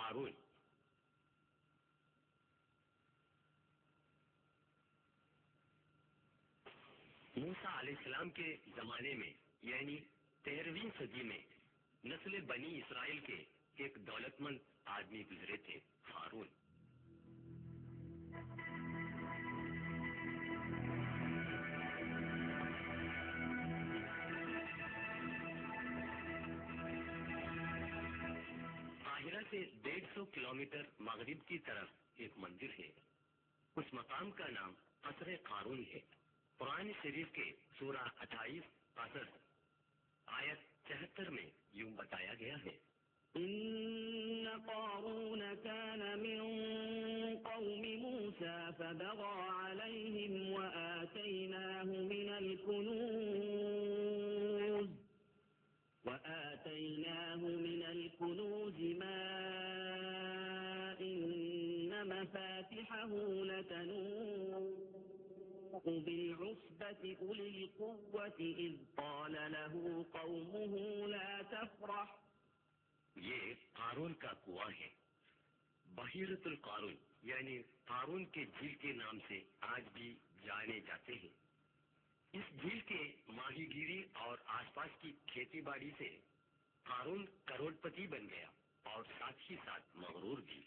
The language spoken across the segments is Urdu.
قارون۔ موسیٰ علیہ السلام کے زمانے میں یعنی 13ویں صدی میں نسل بنی اسرائیل کے ایک دولت مند آدمی گزرے تھے، قارون۔ قاہرہ سے 150 کلومیٹر مغرب کی طرف ایک مندر ہے۔ اس مقام کا نام قصر قارون ہے۔ قرآن شریف کے سورہ 28 قصص آیت 74 میں یوں بتایا گیا ہے، إن قارون كان من قوم موسى فبغى عليهم وآتيناه من الكنوز ما إن مفاتحه لتنوء بالعصبة أولي القوة إذ قال له قومه لا تفرح۔ یہ قارون کا کنواں ہے۔ بحیرۃ القارون یعنی قارون کے جھیل کے نام سے آج بھی جانے جاتے ہیں۔ اس جھیل کے ماہی گیری اور آس پاس کی کھیتی باڑی سے قارون کروڑ پتی بن گیا اور ساتھ ہی ساتھ مغرور بھی۔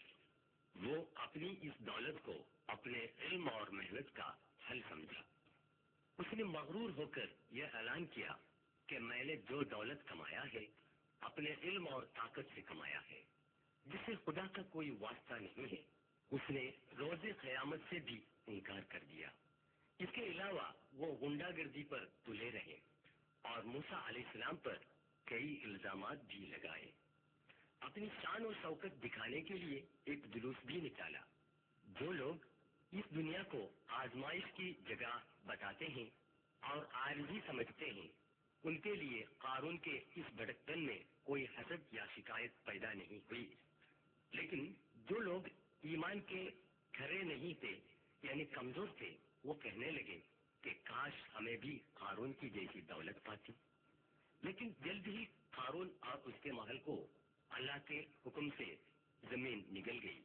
وہ اپنی اس دولت کو اپنے علم اور محنت کا حل سمجھا۔ اس نے مغرور ہو کر یہ اعلان کیا کہ میں نے جو دولت کمایا ہے اپنے علم اور طاقت سے کمایا ہے، جس سے خدا کا کوئی واسطہ نہیں ہے۔ اس نے روز قیامت سے بھی انکار کر دیا۔ اس کے علاوہ وہ غنڈہ گردی پر تلے رہے اور موسیٰ علیہ السلام پر کئی الزامات بھی لگائے۔ اپنی شان و شوکت دکھانے کے لیے ایک جلوس بھی نکالا۔ جو لوگ اس دنیا کو آزمائش کی جگہ بتاتے ہیں اور عارضی سمجھتے ہیں، ان کے لیے قارون کے اس بھٹکپن میں کوئی حسد یا شکایت پیدا نہیں ہوئی۔ لیکن جو لوگ ایمان کے کھرے نہیں تھے یعنی کمزور تھے، وہ کہنے لگے کہ کاش ہمیں بھی قارون کی جیسی دولت پاتی۔ لیکن جلد ہی قارون اور اس کے محل کو اللہ کے حکم سے زمین نگل گئی۔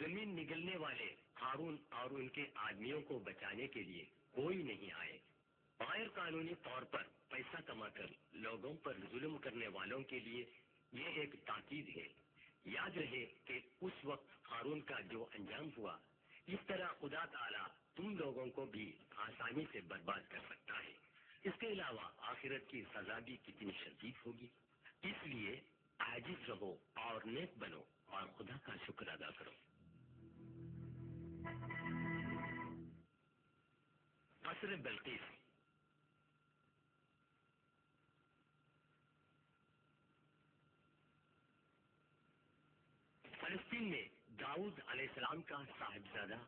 زمین نگلنے والے قارون اور ان کے آدمیوں کو بچانے کے لیے کوئی نہیں آئے۔ غیر قانونی طور پر پیسہ کما کر لوگوں پر ظلم کرنے والوں کے لیے یہ ایک تاکید ہے۔ یاد رہے کہ اس وقت قارون کا جو انجام ہوا، اس طرح خدا تعالیٰ تم لوگوں کو بھی آسانی سے برباد کر سکتا ہے۔ اس کے علاوہ آخرت کی سزا بھی کتنی شدید ہوگی۔ اس لیے عاجز رہو اور نیک بنو اور خدا کا شکر ادا کرو۔ قصر بلقیس۔ فلسطین میں داؤد علیہ السلام کا صاحبزادہ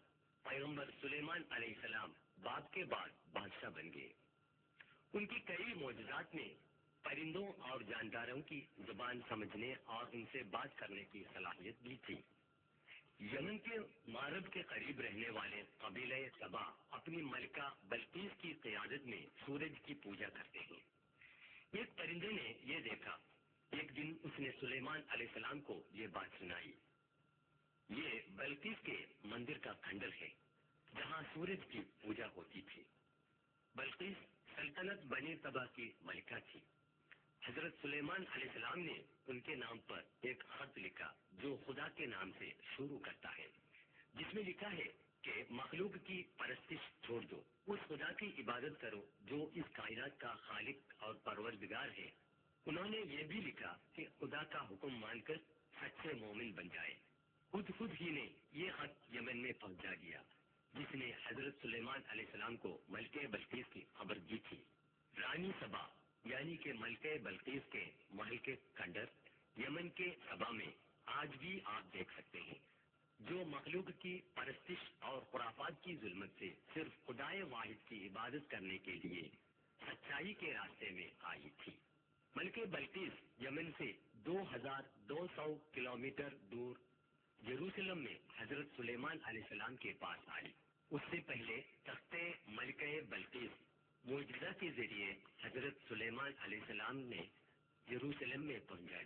پیغمبر سلیمان علیہ السلام باپ کے بعد بادشاہ بن گئے۔ ان کی کئی معجزات میں پرندوں اور جانداروں کی زبان سمجھنے اور ان سے بات کرنے کی صلاحیت بھی تھی۔ یمن کے مغرب کے قریب رہنے والے قبیلہ سبا اپنی ملکہ بلقیس کی قیادت میں سورج کی پوجا کرتے ہیں۔ ایک پرندے نے یہ دیکھا۔ ایک دن اس نے سلیمان علیہ السلام کو یہ بات سنائی۔ یہ بلقیس کے مندر کا کھنڈر ہے جہاں سورج کی پوجا ہوتی تھی۔ بلقیس سلطنت بنی سبا کی ملکہ تھی۔ حضرت سلیمان علیہ السلام نے ان کے نام پر ایک خط لکھا جو خدا کے نام سے شروع کرتا ہے، جس میں لکھا ہے کہ مخلوق کی پرستش چھوڑ دو، اس خدا کی عبادت کرو جو اس کائنات کا خالق اور پروردگار ہے۔ انہوں نے یہ بھی لکھا کہ خدا کا حکم مان کر سچے مومن بن جائے۔ خود ہی نے یہ خط یمن میں پہنچا دیا، جس نے حضرت سلیمان علیہ السلام کو ملکہ بلقیس کی خبر دی تھی۔ رانی سبا یعنی کہ ملکہ بلقیس کے محل کے کھنڈر یمن کے سبا میں آج بھی آپ دیکھ سکتے ہیں، جو مخلوق کی پرستش اور خرافات کی ظلمت سے صرف خدائے واحد کی عبادت کرنے کے لیے سچائی کے راستے میں آئی تھی۔ ملکہ بلقیس یمن سے 2200 کلومیٹر دور یروشلم میں حضرت سلیمان علیہ السلام کے پاس آئی۔ اس سے پہلے تخت ملکہ بلقیس معجزہ کے ذریعے حضرت سلیمان علیہ السلام نے یروشلم میں پہنچا دیا۔